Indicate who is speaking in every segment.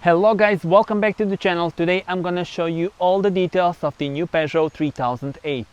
Speaker 1: Hello guys, welcome back to the channel. Today I'm gonna show you all the details of the new Peugeot 3008.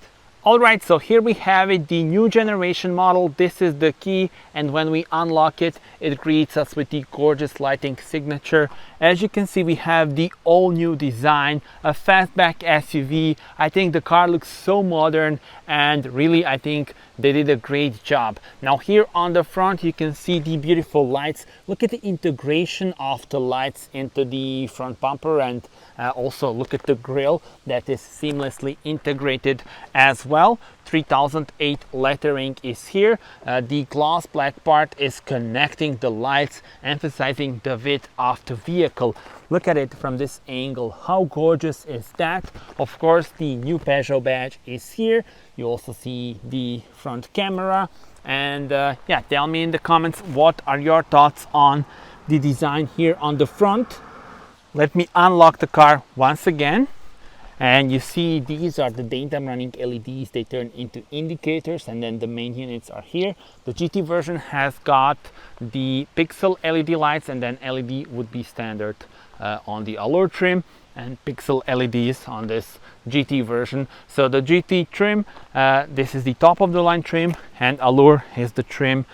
Speaker 1: Alright, so here we have it, the new generation model. This is the key, and when we unlock it, it greets us with the gorgeous lighting signature. As you can see, we have the all new design, a fastback SUV. I think the car looks so modern, and really I think they did a great job. Now here on the front you can see the beautiful lights. Look at the integration of the lights into the front bumper, and also look at the grille that is seamlessly integrated as well. 3008 lettering is here. The gloss black part is connecting the lights, emphasizing the width of the vehicle. Look at it from this angle. How gorgeous is that? Of course, the new Peugeot badge is here. You also see the front camera, and yeah, tell me in the comments what are your thoughts on the design here on the front. Let me unlock the car once again, and you see these are the daytime running LEDs. They turn into indicators, and then the main units are here. The GT version has got the pixel LED lights, and then LED would be standard on the Allure trim, and pixel LEDs on this GT version. So the GT trim, this is the top of the line trim, and Allure is the trim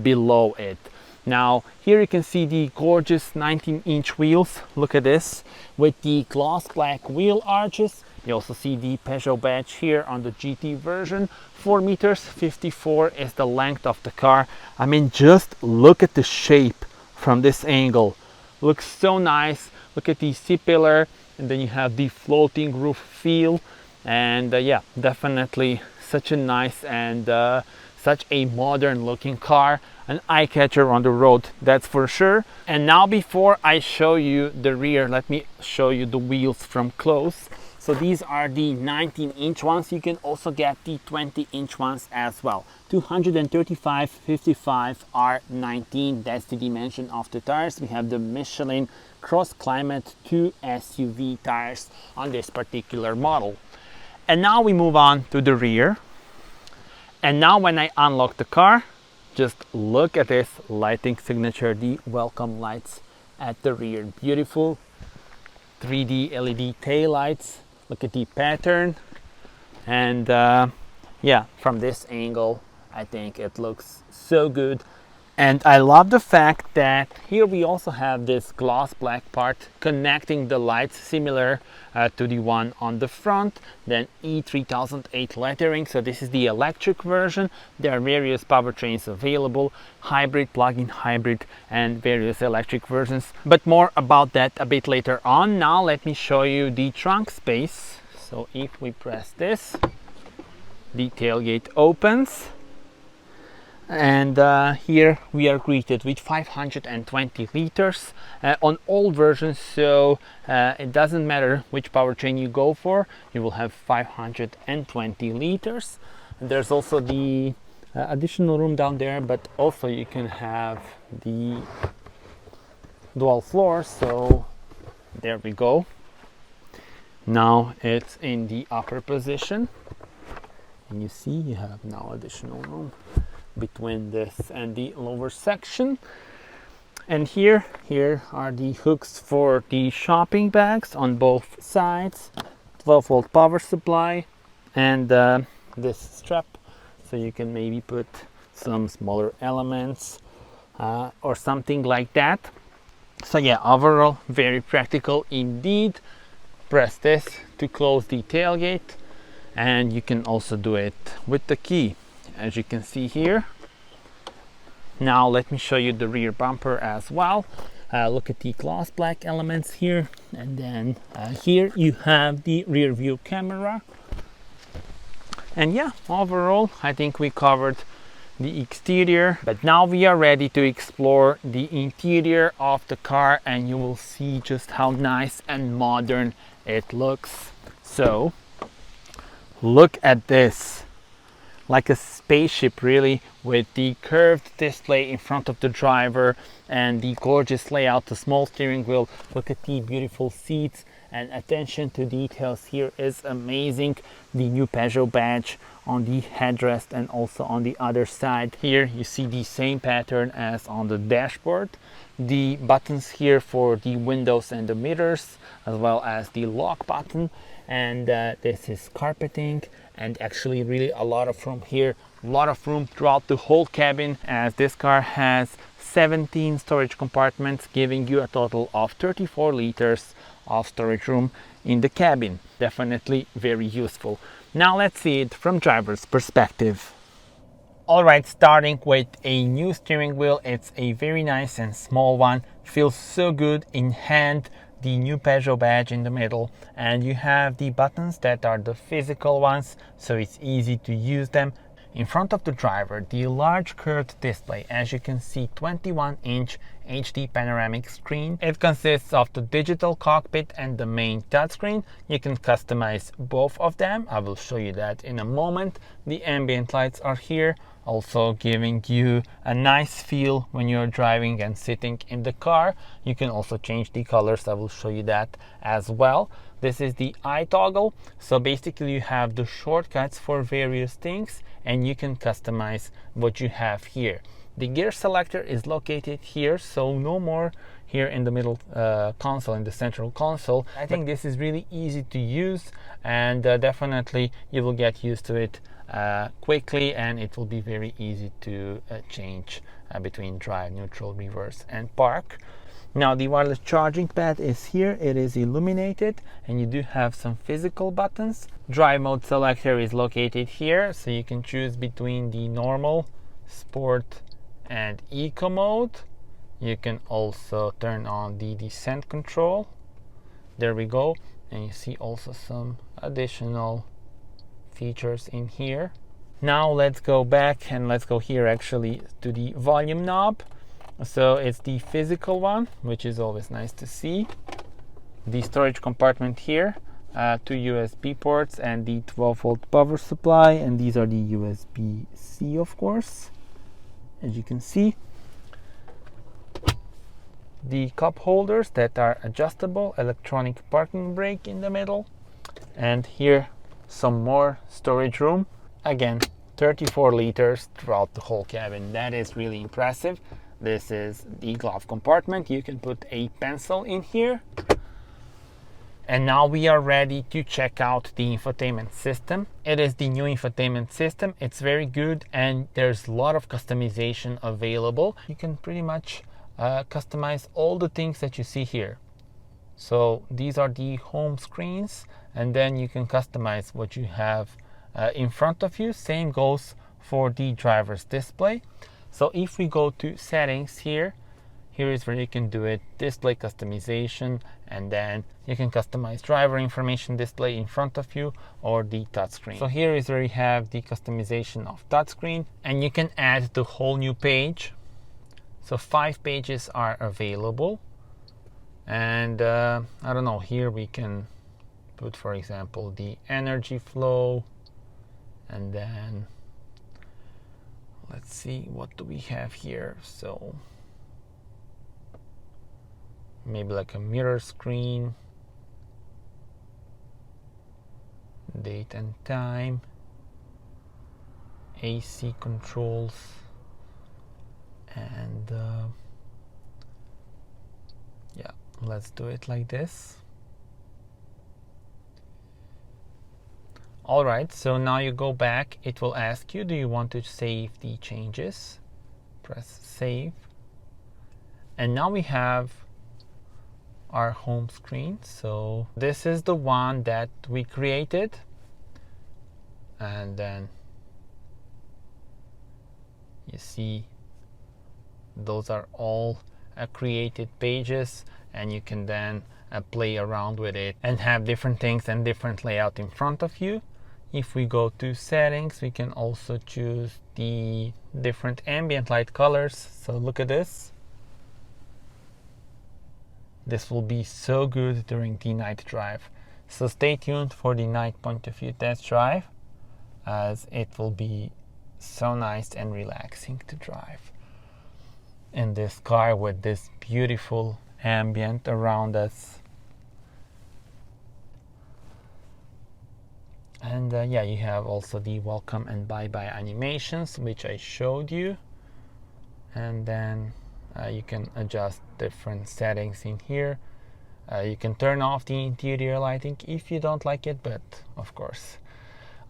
Speaker 1: below it. Now here you can see the gorgeous 19-inch wheels. Look at this, with the gloss black wheel arches. You also see the Peugeot badge here on the GT version. 4 meters 54 is the length of the car. I mean, just look at the shape from this angle. Looks so nice. Look at the C-pillar, and then you have the floating roof feel, and yeah, definitely such a nice and such a modern looking car. An eye catcher on the road, that's for sure. And now before I show you the rear, let me show you the wheels from close. So these are the 19-inch ones. You can also get the 20-inch ones as well. 235/55 R19, that's the dimension of the tires. We have the Michelin Cross Climate 2 SUV tires on this particular model. And now we move on to the rear. And now when I unlock the car, just look at this lighting signature, the welcome lights at the rear. Beautiful 3D LED tail lights. Look at the pattern, and yeah, from this angle I think it looks so good. And I love the fact that here we also have this gloss black part connecting the lights, similar to the one on the front. Then E-3008 lettering, so this is the electric version. There are various powertrains available, hybrid, plug-in hybrid, and various electric versions. But more about that a bit later on. Now let me show you the trunk space. So if we press this, the tailgate opens. And here we are greeted with 520 liters on all versions, so it doesn't matter which powertrain you go for, you will have 520 liters. And there's also the additional room down there, but also you can have the dual floors. So there we go. Now it's in the upper position, and you see you have now additional room between this and the lower section. And here are the hooks for the shopping bags on both sides, 12-volt power supply, and this strap, so you can maybe put some smaller elements or something like that. So yeah, overall very practical indeed. Press this to close the tailgate, and you can also do it with the key, as you can see here. Now let me show you the rear bumper as well. Look at the gloss black elements here, and then here you have the rear view camera. And yeah, overall I think we covered the exterior, but now we are ready to explore the interior of the car, and you will see just how nice and modern it looks. So look at this, like a spaceship really, with the curved display in front of the driver and the gorgeous layout, the small steering wheel. Look at the beautiful seats, and attention to details here is amazing. The new Peugeot badge on the headrest and also on the other side. Here you see the same pattern as on the dashboard. the buttons here for the windows and the mirrors, as well as the lock button. And this is carpeting, and actually really a lot of room here, a lot of room throughout the whole cabin, as this car has 17 storage compartments, giving you a total of 34 liters of storage room in the cabin. Definitely very useful. Now let's see it from driver's perspective. Alright, starting with a new steering wheel. It's a very nice and small one, feels so good in hand. The new Peugeot badge in the middle, and you have the buttons that are the physical ones, so it's easy to use them. In front of the driver, the large curved display, as you can see, 21-inch HD panoramic screen. It consists of the digital cockpit and the main touchscreen. You can customize both of them. I will show you that in a moment. The ambient lights are here, also giving you a nice feel when you're driving and sitting in the car. You can also change the colors. I will show you that as well. This is the iToggle, so basically you have the shortcuts for various things, and you can customize what you have here. The gear selector is located here, so no more here in the middle console, in the central console. I think this is really easy to use, and definitely you will get used to it quickly, and it will be very easy to change between drive, neutral, reverse and park. Now the wireless charging pad is here. It is illuminated, and you do have some physical buttons. Drive mode selector is located here, so you can choose between the normal, sport and eco mode. You can also turn on the descent control. There we go, and you see also some additional features in here. Now let's go back, and let's go here actually to the volume knob. So it's the physical one, which is always nice to see. The storage compartment here, two USB ports and the 12-volt power supply, and these are the USB-C, of course, as you can see. The cup holders that are adjustable, electronic parking brake in the middle, and here some more storage room. Again, 34 liters throughout the whole cabin. That is really impressive. This is the glove compartment. You can put a pencil in here. And now we are ready to check out the infotainment system. It is the new infotainment system. It's very good, and there's a lot of customization available. You can pretty much customize all the things that you see here. So these are the home screens, and then you can customize what you have in front of you. Same goes for the driver's display. So if we go to settings here is where you can do it, display customization, and then you can customize driver information display in front of you or the touchscreen. So here is where you have the customization of touchscreen, and you can add the whole new page. So 5 pages are available, and I don't know, here we can put, for example, the energy flow, and then let's see, what do we have here? So maybe like a mirror screen, date and time, AC controls, and yeah, let's do it like this. Alright, so now you go back, it will ask you, do you want to save the changes? Press save. And now we have our home screen. So this is the one that we created. And then you see those are all created pages, and you can then play around with it and have different things and different layout in front of you. If we go to settings, we can also choose the different ambient light colors. So look at this. This will be so good during the night drive. So stay tuned for the night point of view test drive, as it will be so nice and relaxing to drive in this car with this beautiful ambient around us. And yeah, you have also the welcome and bye-bye animations, which I showed you. And then You can adjust different settings in here. You can turn off the interior lighting if you don't like it, but of course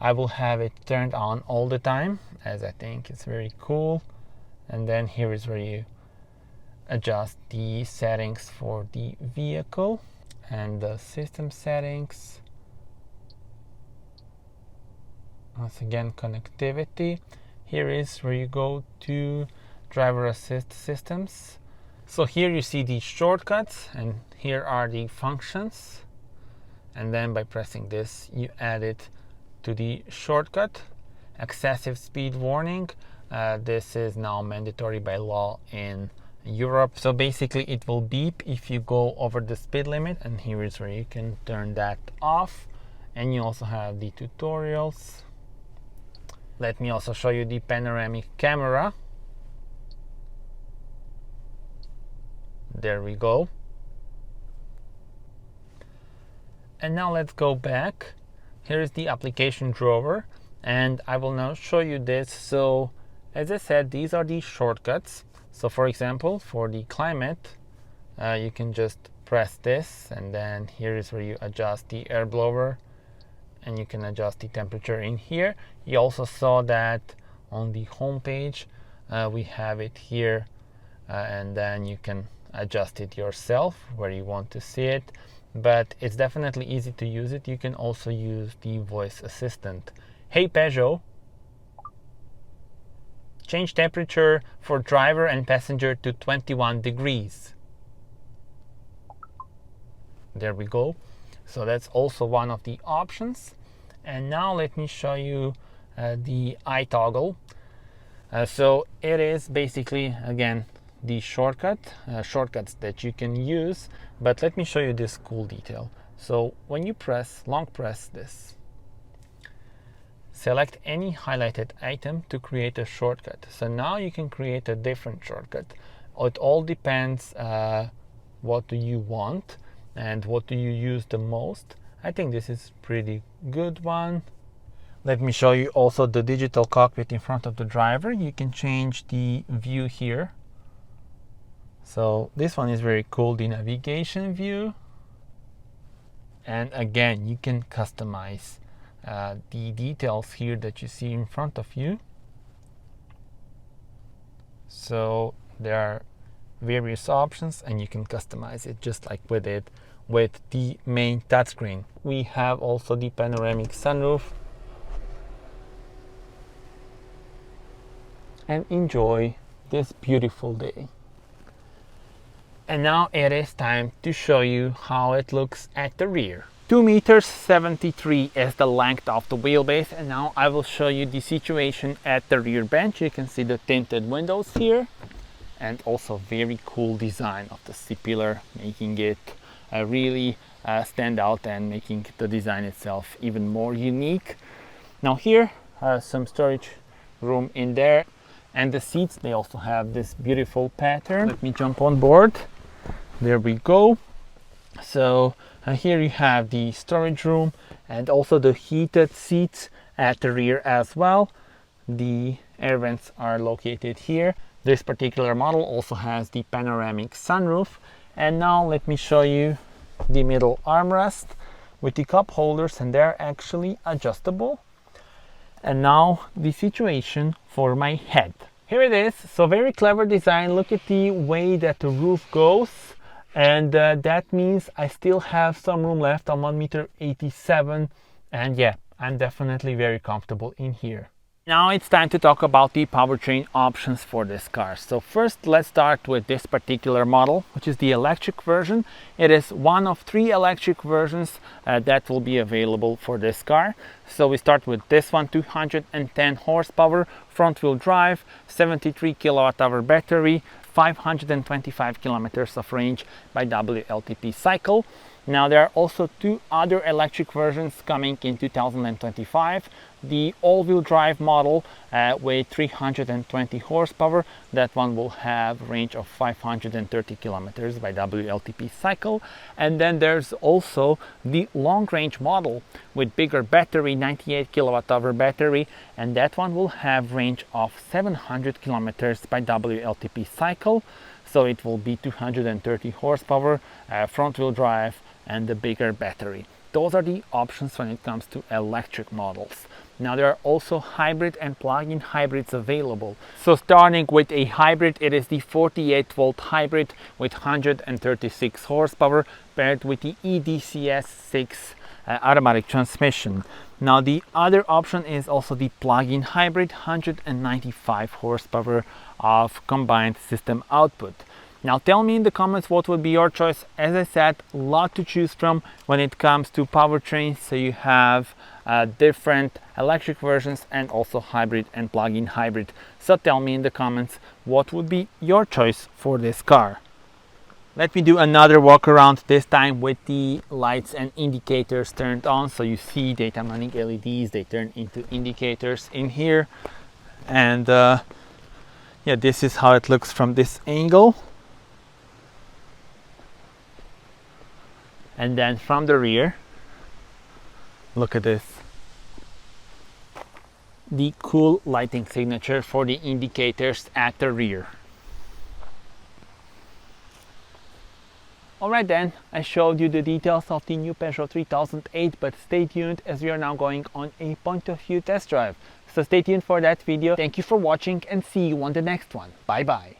Speaker 1: I will have it turned on all the time, as I think it's very cool. And then here is where you adjust the settings for the vehicle and the system settings. Once again, connectivity. Here is where you go to driver assist systems. So here you see the shortcuts, and here are the functions. And then by pressing this, you add it to the shortcut. Excessive speed warning. This is now mandatory by law in Europe. So basically it will beep if you go over the speed limit, and here is where you can turn that off. And you also have the tutorials. Let me also show you the panoramic camera. There we go. And now let's go back. Here is the application drawer, and I will now show you this. So as I said, these are the shortcuts. So for example, for the climate, you can just press this, and then here is where you adjust the air blower, and you can adjust the temperature in here. You also saw that on the home page. We have it here, and then you can adjust it yourself where you want to see it, but it's definitely easy to use it. You can also use the voice assistant. Hey Peugeot, change temperature for driver and passenger to 21 degrees. There we go. So that's also one of the options. And now let me show you the iToggle. So it is basically, again, the shortcuts that you can use, but let me show you this cool detail. So when you long press this, select any highlighted item to create a shortcut. So now you can create a different shortcut. It all depends what do you want and what do you use the most. I think this is pretty good one. Let me show you also the digital cockpit in front of the driver. You can change the view here. So this one is very cool, the navigation view. And again, you can customize the details here that you see in front of you. So there are various options, and you can customize it just like with the main touchscreen. We have also the panoramic sunroof. And enjoy this beautiful day. And now it is time to show you how it looks at the rear. 2.73 meters is the length of the wheelbase, and now I will show you the situation at the rear bench. You can see the tinted windows here, and also very cool design of the C-pillar, making it really stand out and making the design itself even more unique. Now here, some storage room in there, and the seats, they also have this beautiful pattern. Let me jump on board. There we go. So here you have the storage room and also the heated seats at the rear as well. The air vents are located here. This particular model also has the panoramic sunroof. And now let me show you the middle armrest with the cup holders, and they're actually adjustable. And now the situation for my head. Here it is. So very clever design. Look at the way that the roof goes. And that means I still have some room left on 1.87 m, and yeah, I'm definitely very comfortable in here. Now it's time to talk about the powertrain options for this car. So first, let's start with this particular model, which is the electric version. It is one of 3 electric versions that will be available for this car. So we start with this one, 210 horsepower, front wheel drive, 73 kilowatt-hour battery, 525 kilometers of range by WLTP cycle. Now there are also 2 other electric versions coming in 2025. The all-wheel drive model with 320 horsepower. That one will have range of 530 kilometers by WLTP cycle. And then there's also the long-range model with bigger battery, 98 kilowatt-hour battery, and that one will have range of 700 kilometers by WLTP cycle. so it will be 230 horsepower, front wheel drive and a bigger battery. Those are the options when it comes to electric models. Now there are also hybrid and plug-in hybrids available. So starting with a hybrid, it is the 48-volt hybrid with 136 horsepower paired with the EDCS 6 automatic transmission. Now the other option is also the plug-in hybrid, 195 horsepower of combined system output. Now tell me in the comments what would be your choice. As I said, a lot to choose from when it comes to powertrains. So you have different electric versions and also hybrid and plug-in hybrid. So tell me in the comments what would be your choice for this car. Let me do another walk around, this time with the lights and indicators turned on. So you see daytime running LEDs, they turn into indicators in here. And yeah, this is how it looks from this angle. And then from the rear, look at this. The cool lighting signature for the indicators at the rear. Alright then, I showed you the details of the new Peugeot 3008, but stay tuned as we are now going on a point of view test drive. So stay tuned for that video. Thank you for watching and see you on the next one. Bye bye.